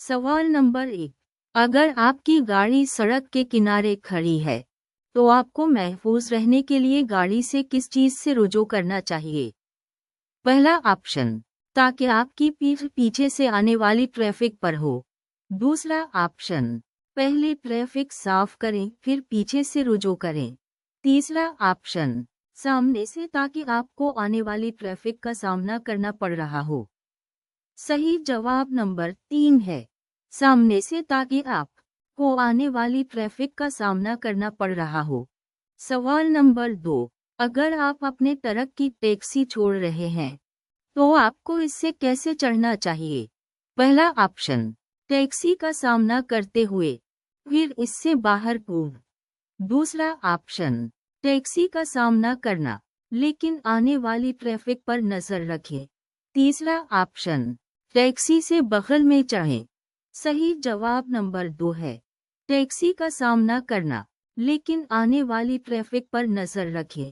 सवाल नंबर 1। अगर आपकी गाड़ी सड़क के किनारे खड़ी है तो आपको महफूज रहने के लिए गाड़ी से किस चीज से रुजू करना चाहिए? पहला ऑप्शन, ताकि आपकी पीठ पीछे से आने वाली ट्रैफिक पर हो। दूसरा ऑप्शन, पहले ट्रैफिक साफ करें फिर पीछे से रुजू करें। तीसरा ऑप्शन, सामने से ताकि आपको आने वाली ट्रैफिक का सामना करना पड़ रहा हो। सही जवाब नंबर 3 है, सामने से ताकि आपको आने वाली ट्रैफिक का सामना करना पड़ रहा हो। सवाल नंबर 2। अगर आप अपने ट्रक की टैक्सी छोड़ रहे हैं तो आपको इससे कैसे चढ़ना चाहिए? पहला ऑप्शन, टैक्सी का सामना करते हुए फिर इससे बाहर कूद। दूसरा ऑप्शन, टैक्सी का सामना करना लेकिन आने वाली ट्रैफिक पर नजर रखें। तीसरा ऑप्शन, टैक्सी से बगल में चढ़ें। सही जवाब नंबर 2 है, टैक्सी का सामना करना लेकिन आने वाली ट्रैफिक पर नजर रखें।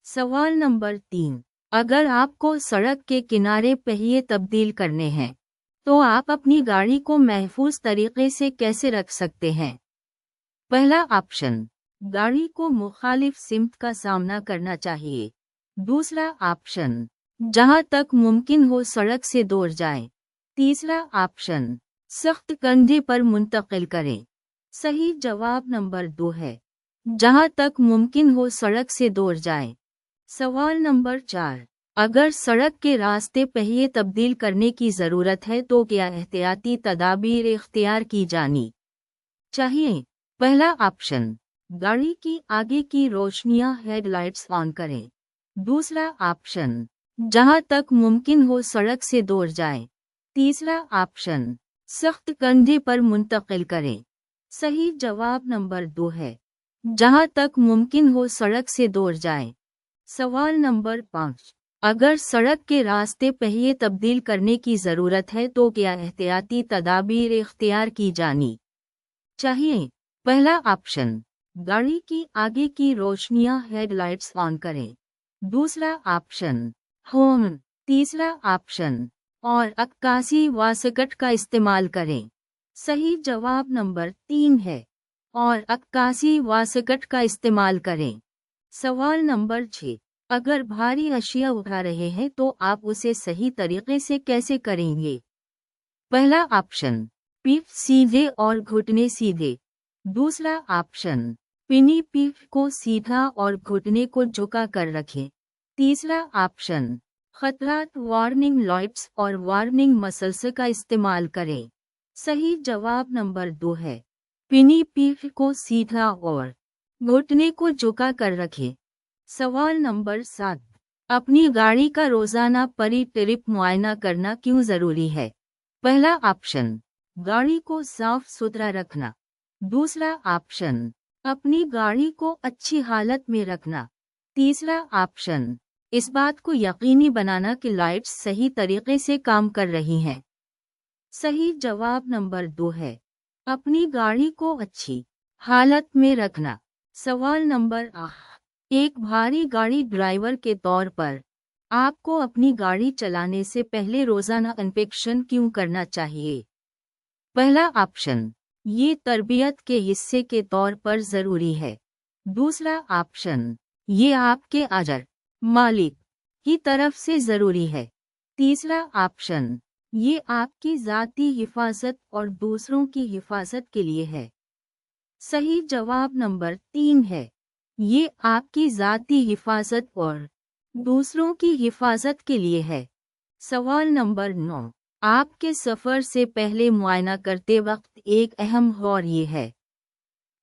सवाल नंबर 3। अगर आपको सड़क के किनारे पहिए तब्दील करने हैं तो आप अपनी गाड़ी को महफूज तरीके से कैसे रख सकते हैं? पहला ऑप्शन, गाड़ी को मुखालिफ सिमत का सामना करना चाहिए। दूसरा ऑप्शन, जहां तक मुमकिन हो सड़क से दूर जाएं। तीसरा ऑप्शन, सख्त कंधे पर मुंतकिल करें। सही जवाब नंबर 2 है, जहां तक मुमकिन हो सड़क से दूर जाएं। सवाल नंबर 4। अगर सड़क के रास्ते पहिए तब्दील करने की ज़रूरत है तो क्या एहतियाती तदाबीर इख्तियार की जानी चाहिए? पहला ऑप्शन, गाड़ी की आगे की रोशनियां हेडलाइट्स ऑन करें। दूसरा ऑप्शन, जहां तक मुमकिन हो सड़क से दूर जाएं। तीसरा ऑप्शन, सख्त कंधे पर मुंतकिल करें। सही जवाब नंबर 2 है, जहां तक मुमकिन हो सड़क से दूर जाएं। सवाल नंबर 5। अगर सड़क के रास्ते पहिए तब्दील करने की ज़रूरत है तो क्या एहतियाती तदाबीर इख्तियार की जानी चाहिए? पहला ऑप्शन, गाड़ी की आगे की रोशनियां हेडलाइट्स ऑन करें। दूसरा ऑप्शन, हॉर्न। तीसरा ऑप्शन, और अक्कासी वासकट का इस्तेमाल करें। सही जवाब नंबर 3 है, और अक्कासी वासकट का इस्तेमाल करें। सवाल नंबर 6। अगर भारी अशिया उठा रहे हैं तो आप उसे सही तरीके से कैसे करेंगे? पहला ऑप्शन, पीठ सीधे और घुटने सीधे। दूसरा ऑप्शन, पिनी पीठ को सीधा और घुटने को झुका कर रखें। तीसरा ऑप्शन, खतरात वार्निंग लाइट्स और वार्निंग मसल्स का इस्तेमाल करें। सही जवाब नंबर 2 है, पिनी पीठ को सीधा और घुटने को झुका कर रखें। सवाल नंबर 7। अपनी गाड़ी का रोजाना परी ट्रिप मुआयना करना क्यों जरूरी है? पहला ऑप्शन, गाड़ी को साफ सुथरा रखना। दूसरा ऑप्शन, अपनी गाड़ी को अच्छी हालत में रखना। तीसरा ऑप्शन, इस बात को यकीनी बनाना कि लाइट्स सही तरीके से काम कर रही हैं। सही जवाब नंबर 2 है, अपनी गाड़ी को अच्छी हालत में रखना। सवाल नंबर 8। एक भारी गाड़ी ड्राइवर के तौर पर आपको अपनी गाड़ी चलाने से पहले रोजाना इंस्पेक्शन क्यों करना चाहिए? पहला ऑप्शन, ये तरबियत के हिस्से के तौर पर ज़रूरी है। दूसरा ऑप्शन, ये आपके अजर मालिक की तरफ से ज़रूरी है। तीसरा ऑप्शन, ये आपकी ज़ाती हिफाजत और दूसरों की हिफाजत के लिए है। सही जवाब नंबर 3 है, ये आपकी ज़ाती हिफाजत और दूसरों की हिफाजत के लिए है। सवाल नंबर 9। आपके सफ़र से पहले मुआयना करते वक्त एक अहम गौर ये है।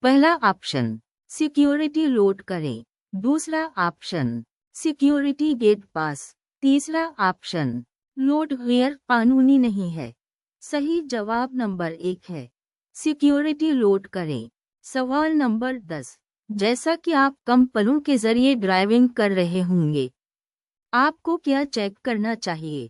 पहला ऑप्शन, सिक्योरिटी लोड करें। दूसरा ऑप्शन, सिक्योरिटी गेट पास। तीसरा ऑप्शन, लोड गैर कानूनी नहीं है। सही जवाब नंबर 1 है, सिक्योरिटी लोड करें। सवाल नंबर 10। जैसा कि आप कम पलों के जरिए ड्राइविंग कर रहे होंगे, आपको क्या चेक करना चाहिए?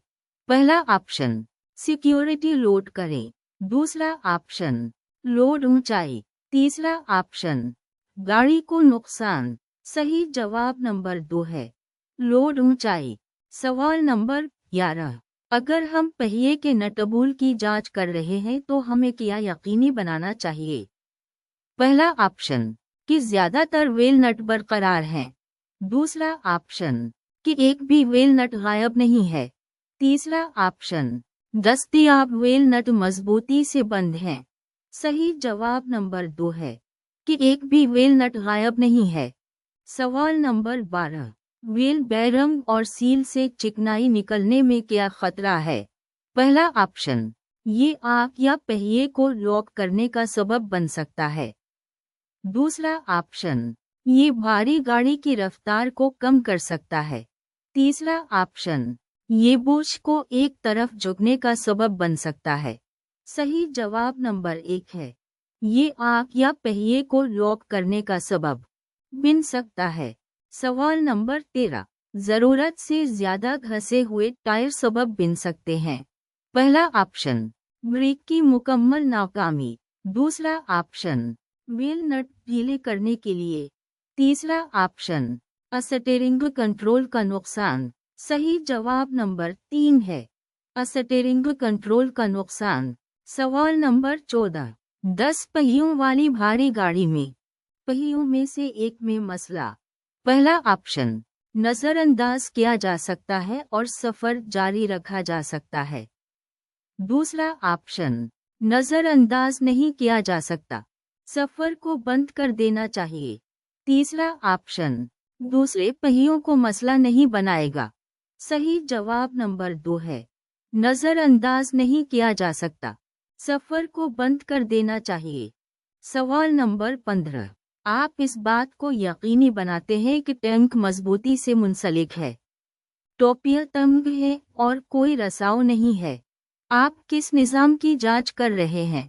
पहला ऑप्शन, सिक्योरिटी लोड करें। दूसरा ऑप्शन, लोड ऊंचाई। तीसरा ऑप्शन, गाड़ी को नुकसान। सही जवाब नंबर 2 है, लोड ऊंचाई। सवाल नंबर 11। अगर हम पहिए के नट बोल्ट की जांच कर रहे हैं तो हमें क्या यकीनी बनाना चाहिए? पहला ऑप्शन कि ज्यादातर व्हील नट बरकरार हैं। दूसरा ऑप्शन कि एक भी व्हील नट गायब नहीं है। तीसरा ऑप्शन दस्तयाब व्हील नट मजबूती से बंद हैं। सही जवाब नंबर 2 है कि एक भी व्हील नट गायब नहीं है। सवाल नंबर 12, व्हील बैरंग और सील से चिकनाई निकलने में क्या खतरा है? पहला ऑप्शन, ये आग या पहिए को लॉक करने का सबब बन सकता है। दूसरा ऑप्शन, ये भारी गाड़ी की रफ्तार को कम कर सकता है। तीसरा ऑप्शन, ये बोझ को एक तरफ झुकने का सबब बन सकता है। सही जवाब नंबर 1 है, ये आग या पहिए को लॉक करने का सबब बन सकता है। सवाल नंबर 13, जरूरत से ज्यादा घसे हुए टायर सबब बन सकते हैं। पहला ऑप्शन, ब्रेक की मुकम्मल नाकामी। दूसरा ऑप्शन, व्हील नट ढीले करने के लिए। तीसरा ऑप्शन, स्टीयरिंग कंट्रोल का नुकसान। सही जवाब नंबर 3 है, स्टीयरिंग कंट्रोल का नुकसान। सवाल नंबर 14, 10 पहियों वाली भारी गाड़ी में पहियों में से एक में मसला। पहला ऑप्शन, नजरअंदाज किया जा सकता है और सफर जारी रखा जा सकता है। दूसरा ऑप्शन, नजरअंदाज नहीं किया जा सकता, सफर को बंद कर देना चाहिए। तीसरा ऑप्शन, दूसरे पहियों को मसला नहीं बनाएगा। सही जवाब नंबर 2 है, नजरअंदाज नहीं किया जा सकता, सफर को बंद कर देना चाहिए। सवाल नंबर 15, आप इस बात को यकीनी बनाते हैं कि टैंक मजबूती से मुंसलिक है, टोपिया तंग है और कोई रसाव नहीं है। आप किस निज़ाम की जांच कर रहे हैं?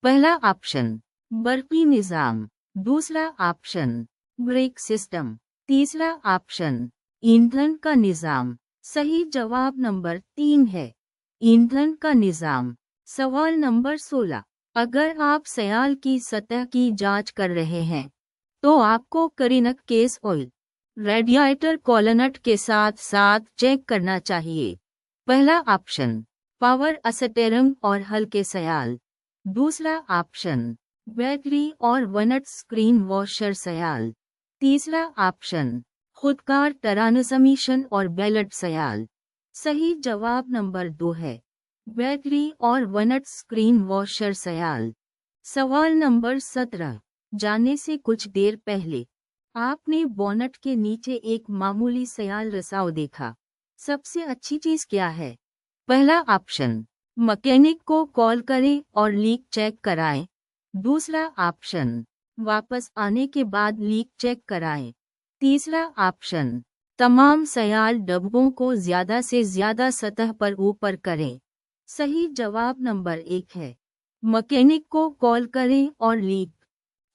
पहला ऑप्शन, बरकी निज़ाम। दूसरा ऑप्शन, ब्रेक सिस्टम। तीसरा ऑप्शन, ईंधन का निज़ाम। सही जवाब नंबर 3 है, ईंधन का निज़ाम। सवाल नंबर 16, अगर आप सयाल की सतह की जांच कर रहे हैं तो आपको करीनक केस ऑयल, रेडिएटर कॉलनट के साथ साथ चेक करना चाहिए। पहला ऑप्शन, पावर स्टीयरिंग और हल्के सयाल। दूसरा ऑप्शन, बैटरी और वनट स्क्रीन वॉशर सयाल। तीसरा ऑप्शन, खुदकार ट्रांसमिशन और बेल्ट सयाल। सही जवाब नंबर 2 है, बैटरी और वनट स्क्रीन वॉशर सयाल। सवाल नंबर 17, जाने से कुछ देर पहले आपने बोनट के नीचे एक मामूली सयाल रसाव देखा। सबसे अच्छी चीज क्या है? पहला ऑप्शन, मैकेनिक को कॉल करें और लीक चेक कराएं। दूसरा ऑप्शन, वापस आने के बाद लीक चेक कराएं। तीसरा ऑप्शन, तमाम सयाल डब्बों को ज्यादा से ज्यादा सतह पर ऊपर करें। सही जवाब नंबर 1 है, मैकेनिक को कॉल करें और लीक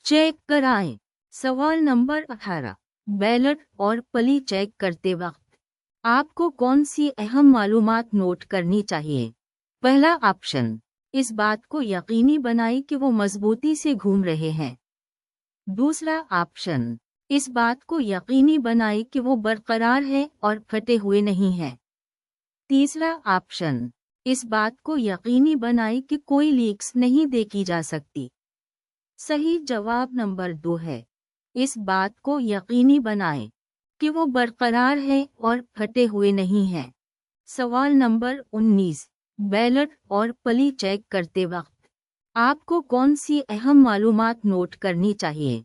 चेक कराएं। सवाल नंबर 18, बेल्ट और पली चेक करते वक्त आपको कौन सी अहम मालूमात नोट करनी चाहिए? पहला ऑप्शन, इस बात को यकीनी बनाएं कि वो मजबूती से घूम रहे हैं। दूसरा ऑप्शन, इस बात को यकीनी बनाएं कि वो बरकरार है और फटे हुए नहीं हैं। तीसरा ऑप्शन, इस बात को यकीनी बनाएं कि कोई लीक्स नहीं देखी जा सकती। सही जवाब नंबर 2 है, इस बात को यकीनी बनाएं कि वो बरकरार है और फटे हुए नहीं हैं। सवाल नंबर 19, बेल्ट और पली चेक करते वक्त आपको कौन सी अहम मालूमात नोट करनी चाहिए?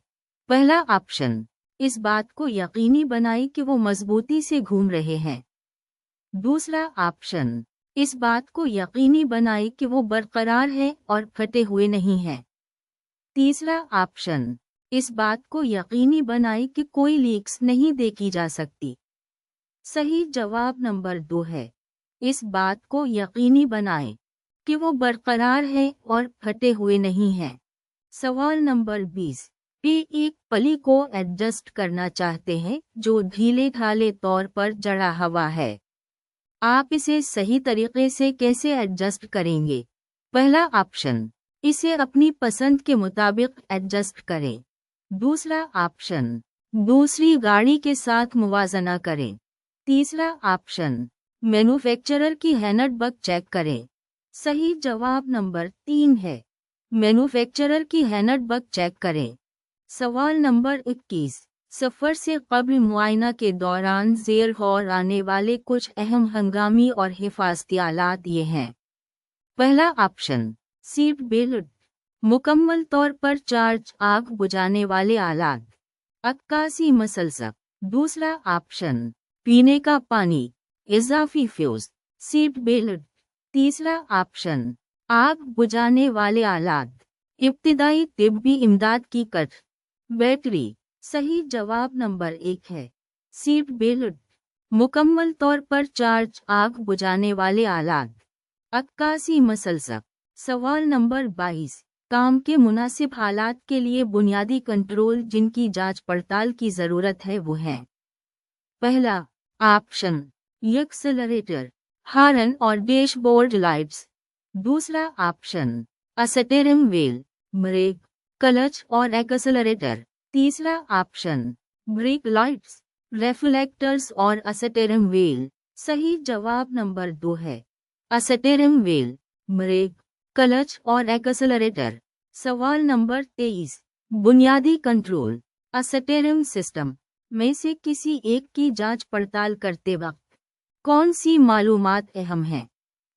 पहला ऑप्शन, इस बात को यकीनी बनाएं कि वो मजबूती से घूम रहे हैं। दूसरा ऑप्शन, इस बात को यकीनी बनाएं कि वो बरकरार है और फटे हुए नहीं हैं। तीसरा ऑप्शन, इस बात को यकीनी बनाएं कि कोई लीक्स नहीं देखी जा सकती। सही जवाब नंबर 2 है, इस बात को यकीनी बनाएं कि वो बरकरार है और फटे हुए नहीं हैं। सवाल नंपर 20, पे एक पली को एडजस्ट करना चाहते हैं जो ढीले ढाले तौर पर जड़ा हुआ है। आप इसे सही तरीके से कैसे एडजस्ट करेंगे? पहला ऑप्शन, इसे अपनी पसंद के मुताबिक एडजस्ट करें। दूसरा ऑप्शन, दूसरी गाड़ी के साथ मुवाजना करें। तीसरा ऑप्शन, मैन्युफैक्चरर की हैंडबुक चेक करें। सही जवाब नंबर 3 है। मैन्युफैक्चरर की हैंडबुक चेक करें। सवाल नंबर 21। सफ़र से कब्ल मुआयना के दौरान ज़ेर गौर आने वाले कुछ अहम हंगामी और हिफाजती आलात ये हैं। पहला ऑप्शन सीट बेल्ट, मुकम्मल तौर पर चार्ज आग बुझाने वाले आलात, अक्कासी मसलसक। दूसरा ऑप्शन पीने का पानी, इजाफी फ्यूज, सीट बेल्ट। तीसरा ऑप्शन आग बुझाने वाले आलात, इब्तिदाई तिब्बी इमदाद की कट, बैटरी। सही जवाब नंबर 1 है। सीट बेल्ट, मुकम्मल तौर पर चार्ज आग बुझाने वाले आलात, अक्कासी मसलसक। सवाल नंबर 22। काम के मुनासिब हालात के लिए बुनियादी कंट्रोल जिनकी जांच पड़ताल की ज़रूरत है वो हैं। पहला ऑप्शन एक्सेलरेटर, हॉर्न और डैशबोर्ड लाइट्स। दूसरा option steering wheel, brake, clutch और एक्सेलरेटर। तीसरा ऑप्शन ब्रेक लाइट्स, रिफ्लेक्टर्स और स्टीयरिंग व्हील। सही जवाब नंबर 2 है। स्टीयरिंग व्हील, ब्रेक, क्लच और एक्सेलरेटर। सवाल नंबर 23। बुनियादी कंट्रोल स्टीयरिंग सिस्टम में से किसी एक की जांच पड़ताल करते वक्त कौन सी मालूमात अहम हैं?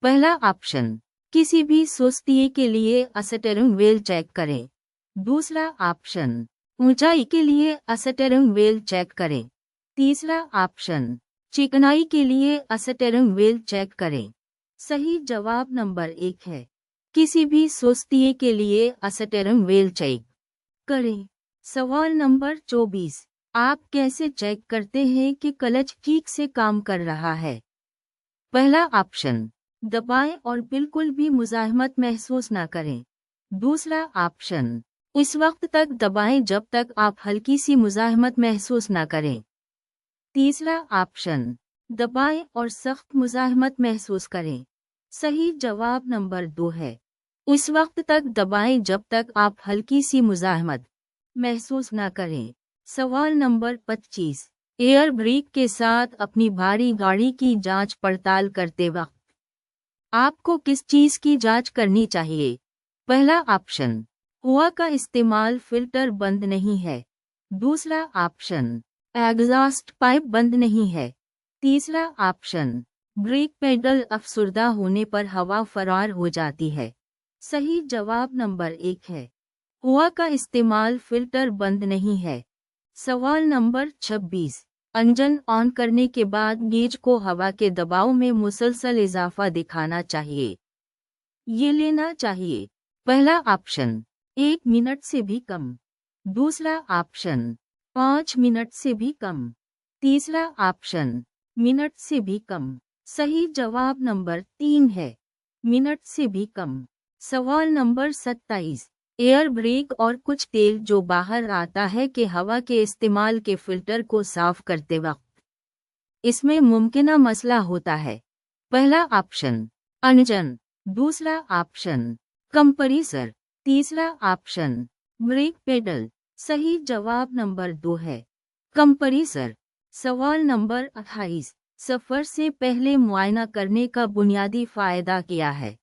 पहला ऑप्शन किसी भी सुस्ती के लिए स्टीयरिंग व्हील चेक करें। दूसरा ऑप्शन ऊंचाई के लिए स्टीयरिंग व्हील चेक करें। तीसरा ऑप्शन चिकनाई के लिए स्टीयरिंग व्हील चेक करें। सही जवाब नंबर 1 है। किसी भी सुस्ती के लिए स्टीयरिंग व्हील चेक करें। सवाल नंबर 24। आप कैसे चेक करते हैं कि क्लच ठीक से काम कर रहा है? पहला ऑप्शन दबाएं और बिल्कुल भी मुज़ाहमत महसूस न करें। दूसरा ऑप्शन उस वक्त तक दबाएं जब तक आप हल्की सी मुज़ाहमत महसूस न करें। तीसरा ऑप्शन दबाएं और सख्त मुज़ाहमत महसूस करें। सही जवाब नंबर 2 है। उस वक्त तक दबाएं जब तक आप हल्की सी मुज़ाहमत महसूस न करें। सवाल नंबर 25। एयर ब्रेक के साथ अपनी भारी गाड़ी की जांच पड़ताल करते वक्त आपको किस चीज़ की जांच करनी चाहिए? पहला ऑप्शन हवा का इस्तेमाल, फिल्टर बंद नहीं है। दूसरा ऑप्शन एग्जॉस्ट पाइप बंद नहीं है। तीसरा ऑप्शन ब्रेक पेडल अफसुर्दा होने पर हवा फरार हो जाती है। सही जवाब नंबर 1 है। हवा का इस्तेमाल, फिल्टर बंद नहीं है। सवाल नंबर 26। इंजन ऑन करने के बाद गेज को हवा के दबाव में मुसलसल इजाफा दिखाना चाहिए। ये लेना चाहिए। पहला ऑप्शन 1 मिनट से भी कम। दूसरा ऑप्शन 5 मिनट से भी कम। तीसरा ऑप्शन मिनट से भी कम। सही जवाब नंबर 3 है। मिनट से भी कम। सवाल नंबर 27। एयर ब्रेक और कुछ तेल जो बाहर आता है कि हवा के इस्तेमाल के फिल्टर को साफ करते वक्त इसमें मुमकिना मसला होता है। पहला ऑप्शन इंजन। दूसरा ऑप्शन कंप्रेसर। तीसरा ऑप्शन ब्रेक पेडल। सही जवाब नंबर 2 है, कंप्रेसर। सवाल नंबर 28। सफ़र से पहले मुआयना करने का बुनियादी फ़ायदा क्या है?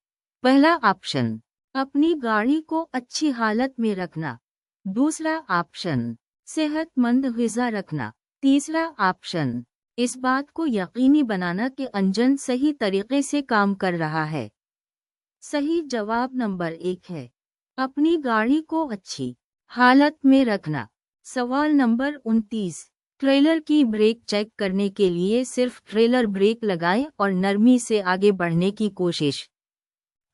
पहला ऑप्शन अपनी गाड़ी को अच्छी हालत में रखना। दूसरा ऑप्शन सेहतमंद ग़िज़ा रखना। तीसरा ऑप्शन इस बात को यकीनी बनाना कि इंजन सही तरीके से काम कर रहा है। सही जवाब नंबर 1 है, अपनी गाड़ी को अच्छी हालत में रखना। सवाल नंबर 29। ट्रेलर की ब्रेक चेक करने के लिए सिर्फ ट्रेलर ब्रेक लगाएं और नरमी से आगे बढ़ने की कोशिश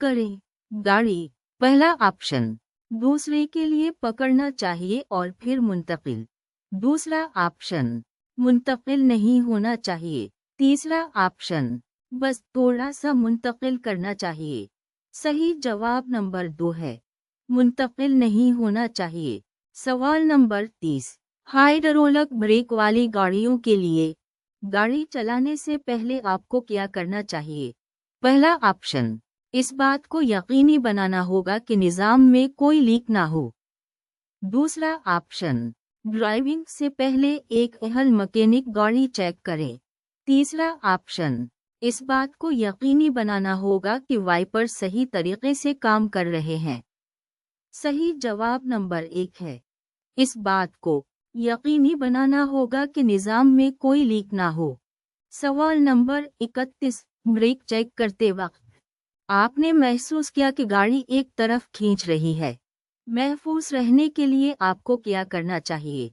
करें। गाड़ी पहला ऑप्शन दूसरे के लिए पकड़ना चाहिए और फिर मुंतकिल। दूसरा ऑप्शन मुंतकिल नहीं होना चाहिए। तीसरा ऑप्शन बस थोड़ा सा मुंतकिल करना चाहिए। सही जवाब नंबर 2 है, मुंतकिल नहीं होना चाहिए। सवाल नंबर 30। हाइड्रोलिक ब्रेक वाली गाड़ियों के लिए गाड़ी चलाने से पहले आपको क्या करना चाहिए? पहला ऑप्शन इस बात को यकीनी बनाना होगा कि निज़ाम में कोई लीक ना हो। दूसरा ऑप्शन ड्राइविंग से पहले एक अहल मैकेनिक गाड़ी चेक करें। तीसरा ऑप्शन इस बात को यकीनी बनाना होगा कि वाइपर सही तरीके से काम कर रहे हैं। सही जवाब नंबर 1 है। इस बात को यकीनी बनाना होगा कि निज़ाम में कोई लीक ना हो। सवाल नंबर 31, ब्रेक चेक करते वक्त आपने महसूस किया कि गाड़ी एक तरफ खींच रही है। महफूज रहने के लिए आपको क्या करना चाहिए?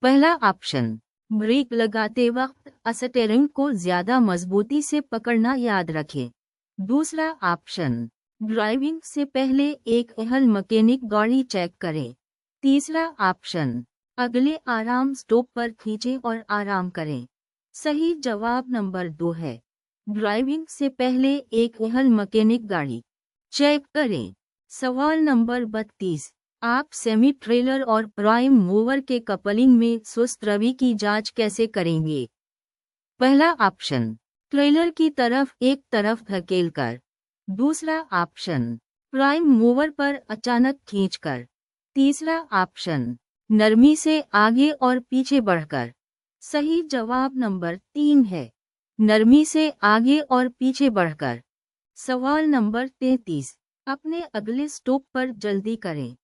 पहला ऑप्शन, ब्रेक लगाते वक्त स्टीयरिंग को ज्यादा मजबूती से पकड़ना याद रखें। दूसरा ऑप्शन, ड्राइविंग से पहले एक अहल मैकेनिक गाड़ी चेक करें। तीसरा ऑप्शन, अगले आराम स्टॉप पर खींचें और आराम करें। सही जवाब नंबर 2 है। ड्राइविंग से पहले एक अहल मैकेनिक गाड़ी चेक करें। सवाल नंबर 32, आप सेमी ट्रेलर और प्राइम मूवर के कपलिंग में सुस्त रवि की जांच कैसे करेंगे? पहला ऑप्शन, ट्रेलर की तरफ एक तरफ धकेलकर। दूसरा ऑप्शन, प्राइम मूवर पर अचानक खींचकर। तीसरा ऑप्शन, नरमी से आगे और पीछे बढ़कर। सही जवाब नंबर 3 है। नरमी से आगे और पीछे बढ़कर। सवाल नंबर 33, अपने अगले स्टॉप पर जल्दी करें।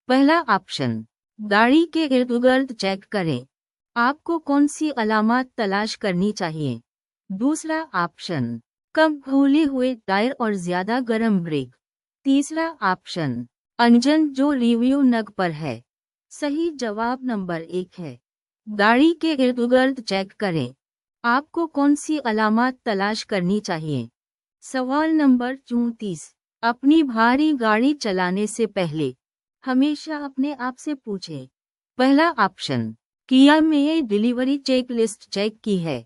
पहला ऑप्शन, गाड़ी के इर्द गिर्द चेक करें। आपको कौन सी अलामत तलाश करनी चाहिए? दूसरा ऑप्शन, कम फूले हुए टायर और ज्यादा गर्म ब्रेक। तीसरा ऑप्शन, इंजन जो रिव्यू नग पर है। सही जवाब नंबर 1 है। गाड़ी के इर्द गिर्द चेक करें। आपको कौन सी अलामत तलाश करनी चाहिए? सवाल नंबर 34, अपनी भारी गाड़ी चलाने से पहले हमेशा अपने आप से पूछें। पहला ऑप्शन, किया में डिलीवरी चेक लिस्ट चेक की है।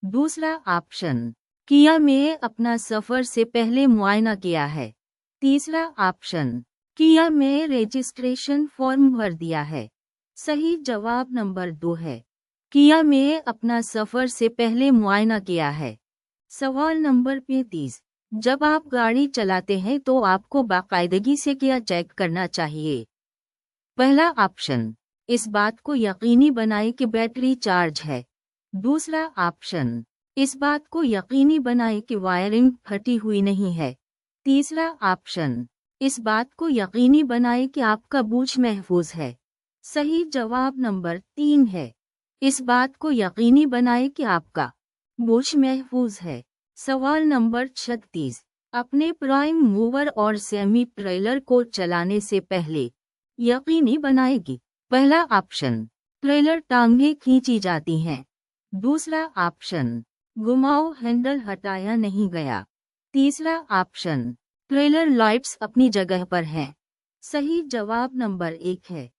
दूसरा ऑप्शन, किया में अपना सफर से पहले मुआयना किया है। तीसरा ऑप्शन, किया में रजिस्ट्रेशन फॉर्म भर दिया है। सही जवाब नंबर 2 है। किया में अपना सफर से पहले मुआयना किया है। सवाल नंबर 35, जब आप गाड़ी चलाते हैं तो आपको बाकायदगी से क्या चेक करना चाहिए? पहला ऑप्शन, इस बात को यकीनी बनाएं कि बैटरी चार्ज है। दूसरा ऑप्शन, इस बात को यकीनी बनाएं कि वायरिंग फटी हुई नहीं है। तीसरा ऑप्शन, इस बात को यकीनी बनाएं कि आपका बूट महफूज है। सही जवाब नंबर 3 है। इस बात को यकीनी बनाएं कि आपका बूट महफूज है। सवाल नंबर 36, अपने प्राइम मूवर और सेमी ट्रेलर को चलाने से पहले यकीनी बनाएं कि पहला ऑप्शन, ट्रेलर टांगें खींची जाती हैं। दूसरा ऑप्शन, घुमाओ हैंडल हटाया नहीं गया। तीसरा ऑप्शन, ट्रेलर लाइट्स अपनी जगह पर हैं। सही जवाब नंबर 1 है।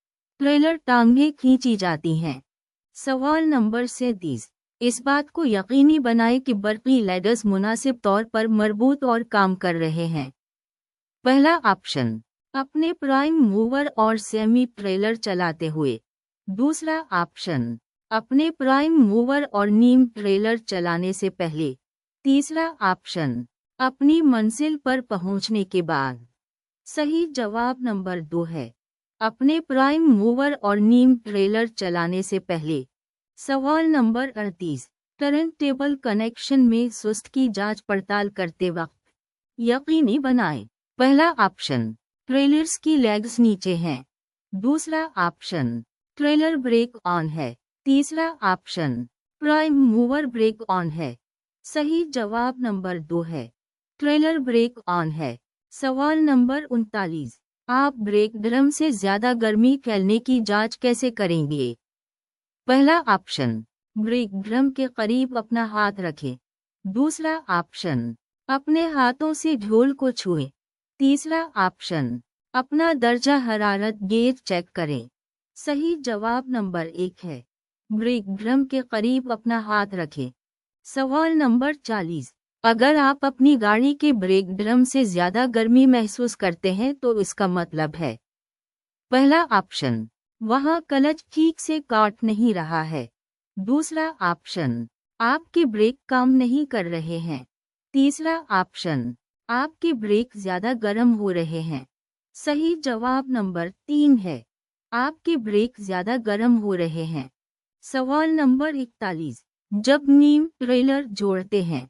ट्रेलर टांगें खींची जाती हैं। सवाल नंबर 37, इस बात को यकीनी बनाएं कि बरकी लैडर्स मुनासिब तौर पर मरबूत और काम कर रहे हैं। पहला ऑप्शन, अपने प्राइम मूवर और सेमी ट्रेलर चलाते हुए। दूसरा ऑप्शन, अपने प्राइम मूवर और नीम ट्रेलर चलाने से पहले। तीसरा ऑप्शन, अपनी मंजिल पर पहुंचने के बाद। सही जवाब नंबर 2 है। अपने प्राइम मूवर और नीम ट्रेलर चलाने से पहले। सवाल नंबर 38, टर्न टेबल कनेक्शन में सुस्त की जांच पड़ताल करते वक्त यकीनी बनाएं। पहला ऑप्शन, ट्रेलर्स की लेग्स नीचे हैं। दूसरा ऑप्शन, ट्रेलर ब्रेक ऑन है। तीसरा option, prime mover brake on है। सही जवाब नंबर 2 है। ट्रेलर ब्रेक ऑन है। सवाल नंबर 39, आप ब्रेक ड्रम से ज्यादा गर्मी फैलने की जांच कैसे करेंगे? पहला ऑप्शन, ब्रेक ड्रम के करीब अपना हाथ रखें। दूसरा ऑप्शन, अपने हाथों से ढोल को छुएं। तीसरा ऑप्शन, अपना दर्जा हरारत गेज चेक करें। सही जवाब नंबर 1 है। ब्रेक ड्रम के करीब अपना हाथ रखें। सवाल नंबर 40, अगर आप अपनी गाड़ी के ब्रेक ड्रम से ज्यादा गर्मी महसूस करते हैं तो इसका मतलब है। पहला ऑप्शन, वहां क्लच ठीक से काट नहीं रहा है। दूसरा ऑप्शन, आपके ब्रेक काम नहीं कर रहे हैं। तीसरा ऑप्शन, आपके ब्रेक ज्यादा गर्म हो रहे हैं। सही जवाब नंबर 3 है। आपके ब्रेक ज्यादा गर्म हो रहे हैं। सवाल नंबर 41, जब नीम ट्रेलर जोड़ते हैं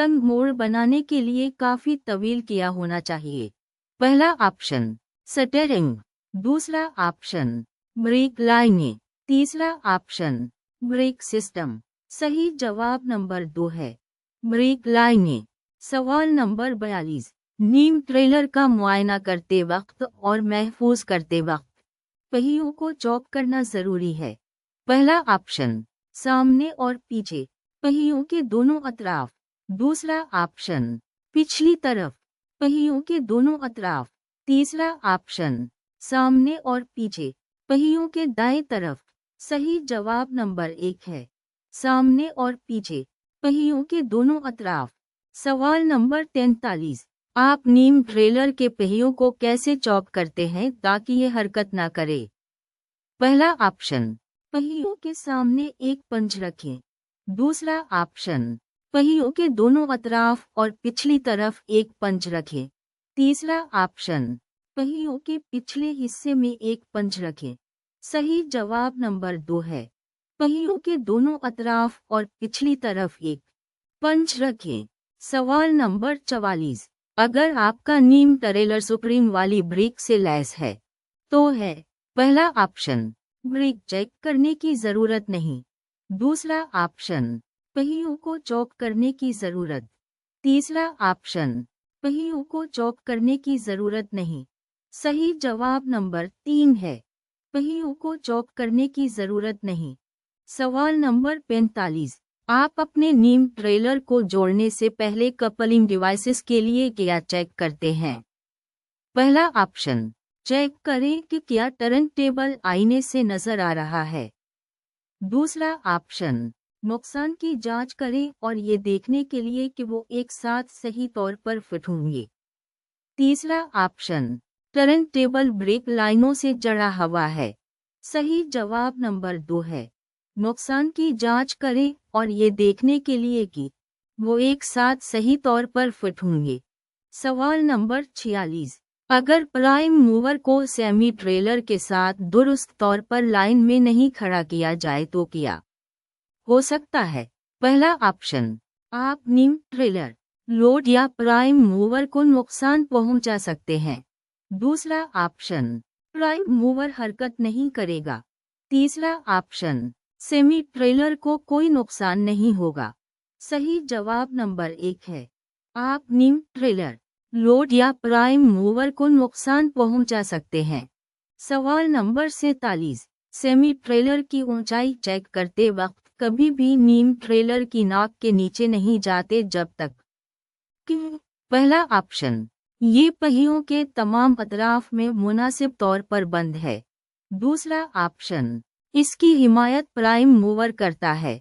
तंग मोड़ बनाने के लिए काफी तवील किया होना चाहिए। पहला ऑप्शन स्टीयरिंग, दूसरा ऑप्शन ब्रेक लाइनें, तीसरा ऑप्शन ब्रेक सिस्टम। सही जवाब नंबर 2 है ब्रेक लाइनें। सवाल नंबर 42। नीम ट्रेलर का मुआयना करते वक्त और महफूज करते वक्त पहियों को चौक करना जरूरी है। पहला ऑप्शन सामने और पीछे, पहियों के दोनों अतराफ। दूसरा ऑप्शन पिछली तरफ, पहियों के दोनों अतराफ। तीसरा ऑप्शन सामने और पीछे, पहियों के दाएं तरफ। सही जवाब नंबर 1 है सामने और पीछे, पहियों के दोनों अतराफ। सवाल नंबर 43। आप नीम ट्रेलर के पहियों को कैसे चौक करते हैं ताकि ये हरकत ना करे? पहला ऑप्शन पहियों के सामने एक पंच रखें। दूसरा ऑप्शन पहियों के दोनों अतराफ और पिछली तरफ एक पंच रखें। तीसरा ऑप्शन पहियों के पिछले हिस्से में एक पंच रखें। सही जवाब नंबर 2 है पहियों के दोनों अतराफ और पिछली तरफ एक पंच रखें। सवाल नंबर 44। अगर आपका नीम ट्रेलर सुप्रीम वाली ब्रेक से लैस है तो है। पहला ऑप्शन ब्रेक चेक करने की जरूरत नहीं। दूसरा ऑप्शन पहियों को चौक करने की जरूरत। तीसरा ऑप्शन पहियों को चौक करने की जरूरत नहीं। सही जवाब नंबर 3 है पहियों को चौक करने की जरूरत नहीं। सवाल नंबर 45। आप अपने नीम ट्रेलर को जोड़ने से पहले कपलिंग डिवाइसेस के लिए क्या चेक करते हैं? पहला ऑप्शन चेक करें कि क्या टर्न टेबल आईने से नजर आ रहा है। दूसरा ऑप्शन नुकसान की जांच करें और ये देखने के लिए कि वो एक साथ सही तौर पर फिट होंगे। तीसरा ऑप्शन टर्न टेबल ब्रेक लाइनों से जड़ा हुआ है। सही जवाब नंबर 2 है नुकसान की जांच करें और ये देखने के लिए कि वो एक साथ सही तौर पर फिट होंगे। सवाल नंबर 46। अगर प्राइम मूवर को सेमी ट्रेलर के साथ दुरुस्त तौर पर लाइन में नहीं खड़ा किया जाए तो क्या हो सकता है? पहला ऑप्शन आप नीम ट्रेलर, लोड या प्राइम मूवर को नुकसान पहुंचा सकते हैं। दूसरा ऑप्शन प्राइम मूवर हरकत नहीं करेगा। तीसरा ऑप्शन सेमी ट्रेलर को कोई नुकसान नहीं होगा। सही जवाब नंबर 1 है आप नीम ट्रेलर, लोड या प्राइम मूवर को नुकसान पहुंचा सकते हैं। सवाल नंबर 47। सेमी ट्रेलर की ऊंचाई चेक करते वक्त कभी भी नीम ट्रेलर की नाक के नीचे नहीं जाते जब तक कि पहला ऑप्शन ये पहियों के तमाम अतराफ में मुनासिब तौर पर बंद है। दूसरा ऑप्शन इसकी हिमायत प्राइम मूवर करता है।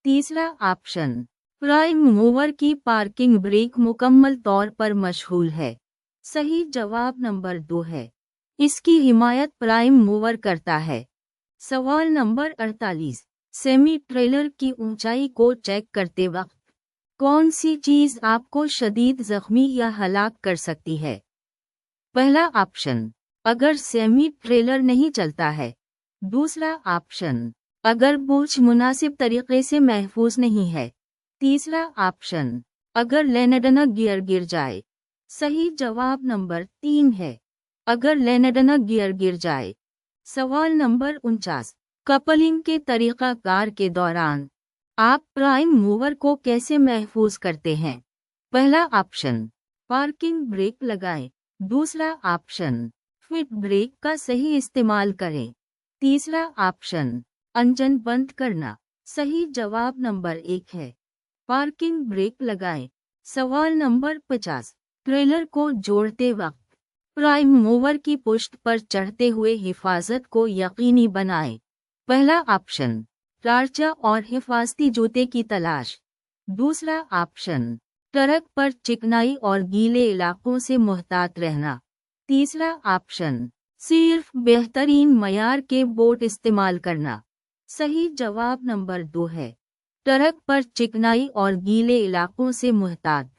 तीसरा ऑप्शन प्राइम मूवर की पार्किंग ब्रेक मुकम्मल तौर पर मशगूल है। सही जवाब नंबर 2 है इसकी हिमायत प्राइम मूवर करता है। सवाल नंबर 48। सेमी ट्रेलर की ऊंचाई को चेक करते वक्त कौन सी चीज आपको शदीद जख्मी या हलाक कर सकती है? पहला ऑप्शन अगर सेमी ट्रेलर नहीं चलता है। दूसरा ऑप्शन अगर बोझ मुनासिब तरीके से महफूज नहीं है। तीसरा ऑप्शन अगर लेनेडना गियर गिर जाए। सही जवाब नंबर 3 है अगर लेनेडना गियर गिर जाए। सवाल नंबर 49। कपलिंग के तरीक़ाकार के दौरान आप प्राइम मूवर को कैसे महफूज करते हैं? पहला ऑप्शन पार्किंग ब्रेक लगाएं। दूसरा ऑप्शन फिट ब्रेक का सही इस्तेमाल करें। तीसरा ऑप्शन इंजन बंद करना। सही जवाब नंबर 1 है पार्किंग ब्रेक लगाएं। सवाल नंबर 50। ट्रेलर को जोड़ते वक्त प्राइम मूवर की पुष्ट पर चढ़ते हुए हिफाजत को यकीनी बनाएं। पहला ऑप्शन टार्चा और हिफाजती जूते की तलाश। दूसरा ऑप्शन ट्रक पर चिकनाई और गीले इलाकों से मुहतात रहना। तीसरा ऑप्शन सिर्फ बेहतरीन मयार के बोट इस्तेमाल करना। सही जवाब नंबर 2 है ट्रक पर चिकनाई और गीले इलाकों से मुहतात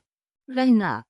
रहना।